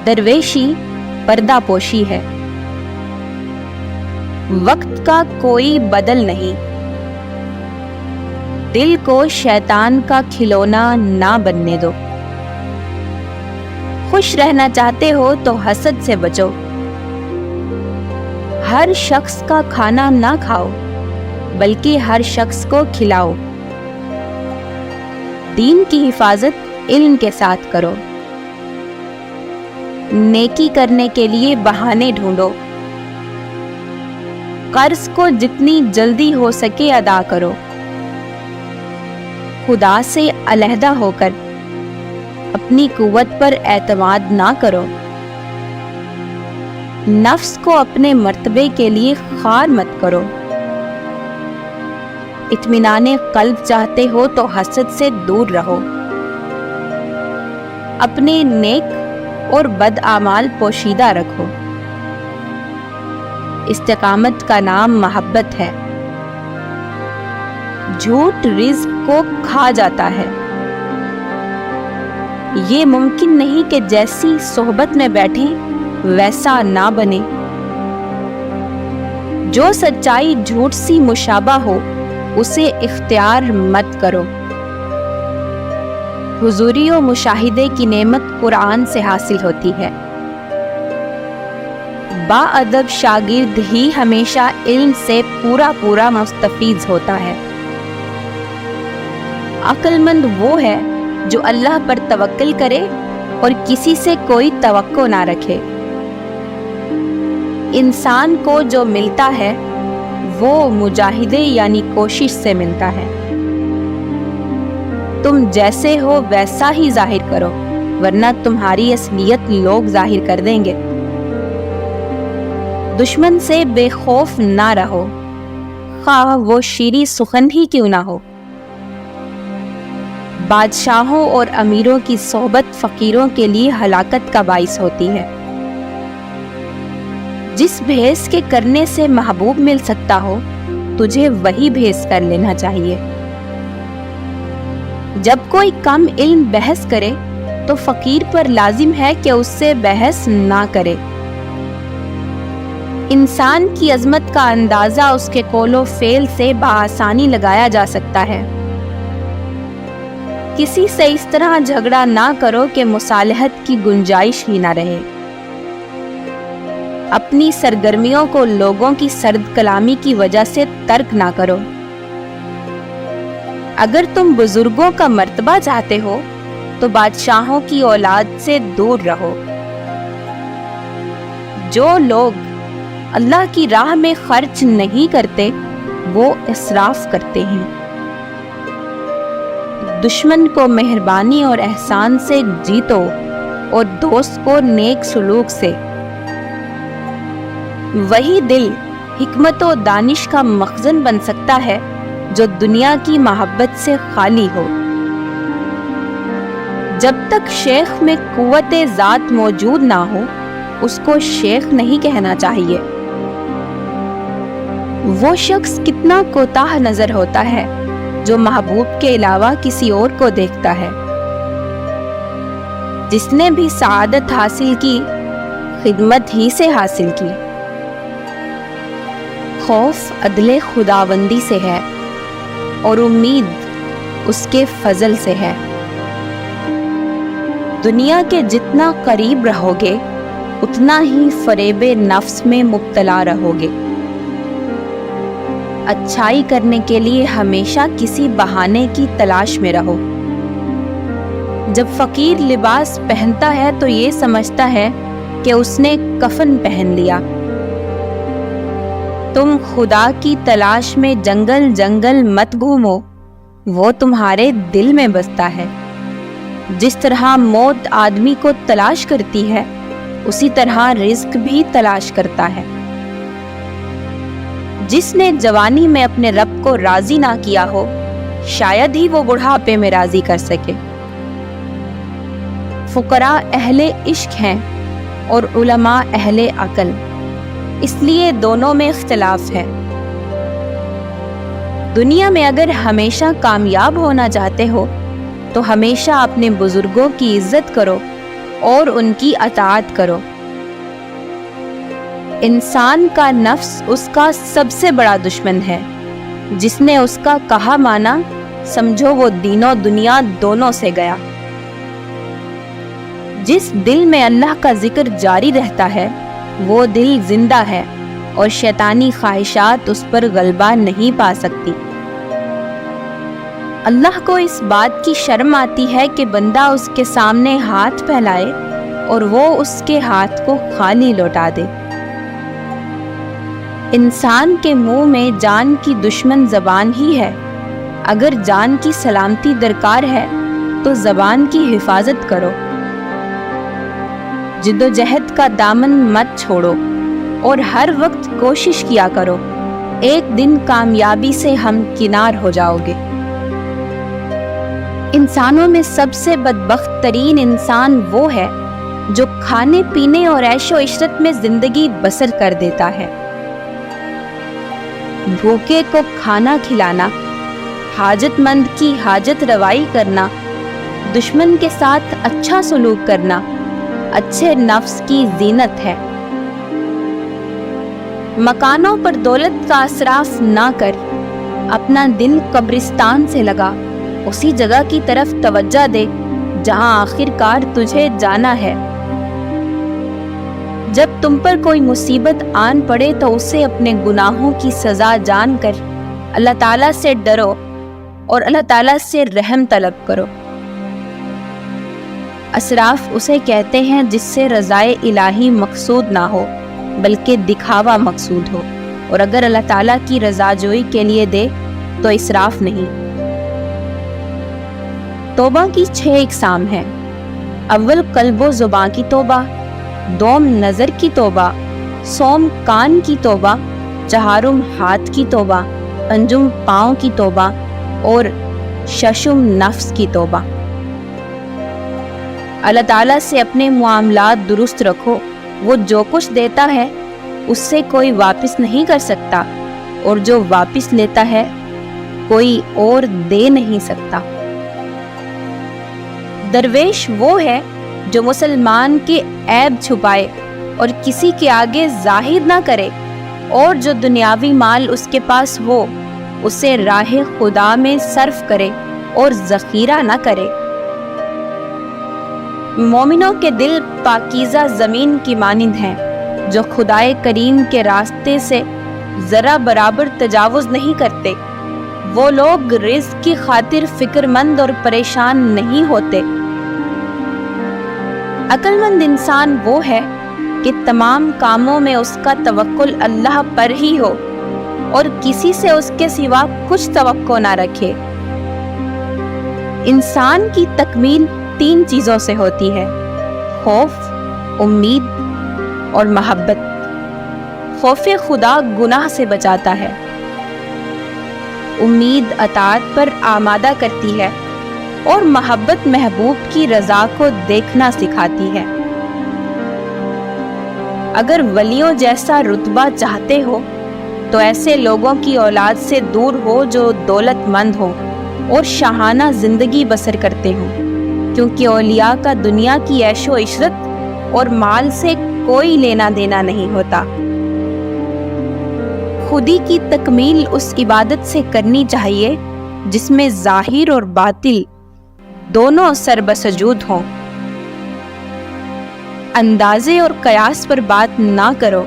درویشی پردہ پوشی ہے۔ وقت کا کوئی بدل نہیں، دل کو شیطان کا کھلونا نہ بننے دو۔ خوش رہنا چاہتے ہو تو حسد سے بچو، ہر شخص کا کھانا نہ کھاؤ بلکہ ہر شخص کو کھلاؤ۔ دین کی حفاظت علم کے ساتھ کرو، نیکی کرنے کے لیے بہانے ڈھونڈو، قرض کو جتنی جلدی ہو سکے ادا کرو، خدا سے علیحدہ ہو کر اپنی قوت پر اعتماد نہ کرو، نفس کو اپنے مرتبے کے لیے خوار مت کرو، اطمینان قلب چاہتے ہو تو حسد سے دور رہو، اپنے نیک اور بد اعمال پوشیدہ رکھو۔ استقامت کا نام محبت ہے، جھوٹ رزق کو کھا جاتا ہے۔ یہ ممکن نہیں کہ جیسی صحبت میں بیٹھیں ویسا نہ بنے۔ جو سچائی جھوٹ سی مشابہ ہو اسے اختیار مت کرو۔ حضوری و مشاہدے کی نعمت قرآن سے حاصل ہوتی ہے۔ با ادب شاگرد ہی ہمیشہ علم سے پورا مستفیض ہوتا ہے۔ عقل مند وہ ہے جو اللہ پر توکل کرے اور کسی سے کوئی توقع نہ رکھے۔ انسان کو جو ملتا ہے وہ مجاہدے یعنی کوشش سے ملتا ہے۔ تم جیسے ہو ویسا ہی ظاہر کرو ورنہ تمہاری اصلیت لوگ ظاہر کر دیں گے۔ دشمن سے بے خوف نہ رہو، خواہ وہ شیریں سخن ہی کیوں نہ ہو۔ بادشاہوں اور امیروں کی صحبت فقیروں کے لیے ہلاکت کا باعث ہوتی ہے۔ جس بھیس کے کرنے سے محبوب مل سکتا ہو تجھے وہی بھیس کر لینا چاہیے۔ جب کوئی کم علم بحث کرے تو فقیر پر لازم ہے کہ اس سے بحث نہ کرے۔ انسان کی عظمت کا اندازہ اس کے قول و فعل سے بآسانی لگایا جا سکتا ہے۔ کسی سے اس طرح جھگڑا نہ کرو کہ مصالحت کی گنجائش ہی نہ رہے۔ اپنی سرگرمیوں کو لوگوں کی سرد کلامی کی وجہ سے ترک نہ کرو۔ اگر تم بزرگوں کا مرتبہ چاہتے ہو تو بادشاہوں کی اولاد سے دور رہو۔ جو لوگ اللہ کی راہ میں خرچ نہیں کرتے وہ اسراف کرتے ہیں۔ دشمن کو مہربانی اور احسان سے جیتو اور دوست کو نیک سلوک سے۔ وہی دل حکمت و دانش کا مخزن بن سکتا ہے جو دنیا کی محبت سے خالی ہو۔ جب تک شیخ میں قوت ذات موجود نہ ہو اس کو شیخ نہیں کہنا چاہیے۔ وہ شخص کتنا کوتاہ نظر ہوتا ہے جو محبوب کے علاوہ کسی اور کو دیکھتا ہے۔ جس نے بھی سعادت حاصل کی خدمت ہی سے حاصل کی۔ خوف عدل خداوندی سے ہے اور امید اس کے فضل سے ہے۔ دنیا کے جتنا قریب رہو گے اتنا ہی فریب نفس میں مبتلا رہو گے۔ اچھائی کرنے کے لیے ہمیشہ کسی بہانے کی تلاش میں رہو۔ جب فقیر لباس پہنتا ہے تو یہ سمجھتا ہے کہ اس نے کفن پہن لیا۔ تم خدا کی تلاش میں جنگل جنگل مت گھومو، وہ تمہارے دل میں بستا ہے۔ جس طرح موت آدمی کو تلاش کرتی ہے اسی طرح رزق بھی تلاش کرتا ہے۔ جس نے جوانی میں اپنے رب کو راضی نہ کیا ہو شاید ہی وہ بڑھاپے میں راضی کر سکے۔ فقراء اہل عشق ہیں اور علماء اہل عقل، اس لیے دونوں میں اختلاف ہے۔ دنیا میں اگر ہمیشہ کامیاب ہونا چاہتے ہو تو ہمیشہ اپنے بزرگوں کی عزت کرو اور ان کی اطاعت کرو۔ انسان کا نفس اس کا سب سے بڑا دشمن ہے۔ جس نے اس کا کہا مانا، سمجھو وہ دین و دنیا دونوں سے گیا۔ جس دل میں اللہ کا ذکر جاری رہتا ہے وہ دل زندہ ہے، اور شیطانی خواہشات اس پر غلبہ نہیں پا سکتی۔ اللہ کو اس بات کی شرم آتی ہے کہ بندہ اس کے سامنے ہاتھ پھیلائے اور وہ اس کے ہاتھ کو خالی لوٹا دے۔ انسان کے منہ میں جان کی دشمن زبان ہی ہے۔ اگر جان کی سلامتی درکار ہے تو زبان کی حفاظت کرو۔ جد و جہد کا دامن مت چھوڑو اور ہر وقت کوشش کیا کرو، ایک دن کامیابی سے ہمکنار ہو جاؤ گے۔ انسانوں میں سب سے بدبخت ترین انسان وہ ہے جو کھانے پینے اور عیش و عشرت میں زندگی بسر کر دیتا ہے۔ بھوکے کو کھانا کھلانا، حاجت مند کی حاجت روائی کرنا، دشمن کے ساتھ اچھا سلوک کرنا اچھے نفس کی زینت ہے۔ مکانوں پر دولت کا اسراف نہ کر، اپنا دل قبرستان سے لگا، اسی جگہ کی طرف توجہ دے جہاں آخر کار تجھے جانا ہے۔ جب تم پر کوئی مصیبت آن پڑے تو اسے اپنے گناہوں کی سزا جان کر اللہ تعالیٰ سے ڈرو اور اللہ تعالیٰ سے رحم طلب کرو۔ اسراف اسے کہتے ہیں جس سے رضائے الہی مقصود نہ ہو بلکہ دکھاوا مقصود ہو، اور اگر اللہ تعالیٰ کی رضا جوئی کے لیے دے تو اسراف نہیں۔ توبہ کی 6 اقسام ہیں۔ اول قلب و زبان کی توبہ، دوم نظر کی توبہ، سوم کان کی توبہ، چہارم ہاتھ کی توبہ، پنجم پاؤں کی توبہ اور ششم نفس کی توبہ۔ اللہ تعالیٰ سے اپنے معاملات درست رکھو۔ وہ جو کچھ دیتا ہے اس سے کوئی واپس نہیں کر سکتا، اور جو واپس لیتا ہے کوئی اور دے نہیں سکتا۔ درویش وہ ہے جو مسلمان کے عیب چھپائے اور کسی کے آگے ظاہر نہ کرے، اور جو دنیاوی مال اس کے پاس ہو اسے راہ خدا میں صرف کرے اور ذخیرہ نہ کرے۔ مومنوں کے دل پاکیزہ زمین کی مانند ہیں جو خدائے کریم کے راستے سے ذرا برابر تجاوز نہیں کرتے۔ وہ لوگ رزق کی خاطر فکر مند اور پریشان نہیں ہوتے۔ عقل مند انسان وہ ہے کہ تمام کاموں میں اس کا توکل اللہ پر ہی ہو اور کسی سے اس کے سوا کچھ توقع نہ رکھے۔ انسان کی تکمیل 3 چیزوں سے ہوتی ہے: خوف، امید اور محبت۔ خوف خدا گناہ سے بچاتا ہے، امید اطاعت پر آمادہ کرتی ہے، اور محبت محبوب کی رضا کو دیکھنا سکھاتی ہے۔ اگر ولیوں جیسا رتبہ چاہتے ہو تو ایسے لوگوں کی اولاد سے دور ہو جو دولت مند ہو اور شاہانہ زندگی بسر کرتے ہوں، کیونکہ اولیاء کا دنیا کی عیش و عشرت اور مال سے کوئی لینا دینا نہیں ہوتا۔ خودی کی تکمیل اس عبادت سے کرنی چاہیے جس میں ظاہر اور باطل دونوں سر بسجود ہوں۔ اندازے اور قیاس پر بات نہ کرو،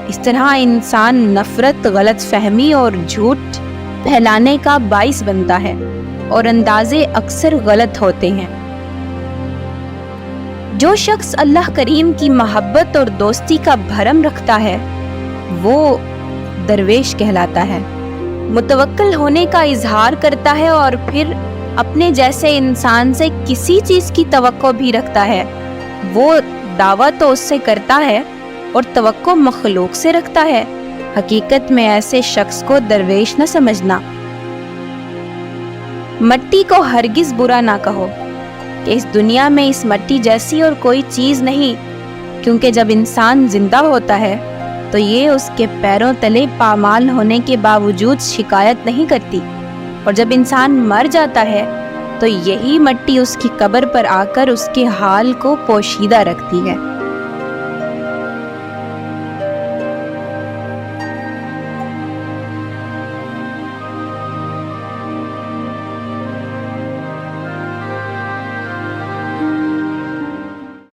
اس طرح انسان نفرت، غلط فہمی اور جھوٹ پھیلانے کا باعث بنتا ہے، اور اندازے اکثر غلط ہوتے ہیں۔ جو شخص اللہ کریم کی محبت اور دوستی کا بھرم رکھتا ہے وہ درویش کہلاتا ہے، متوکل ہونے کا اظہار کرتا ہے اور پھر اپنے جیسے انسان سے کسی چیز کی توقع بھی رکھتا ہے۔ وہ دعویٰ تو اس سے کرتا ہے اور توقع مخلوق سے رکھتا ہے۔ حقیقت میں ایسے شخص کو درویش نہ سمجھنا۔ مٹی کو ہرگز برا نہ کہو کہ اس دنیا میں اس مٹی جیسی اور کوئی چیز نہیں، کیونکہ جب انسان زندہ ہوتا ہے تو یہ اس کے پیروں تلے پامال ہونے کے باوجود شکایت نہیں کرتی، اور جب انسان مر جاتا ہے تو تو یہی مٹی اس کی قبر پر آ کر اس کے حال کو پوشیدہ رکھتی ہے۔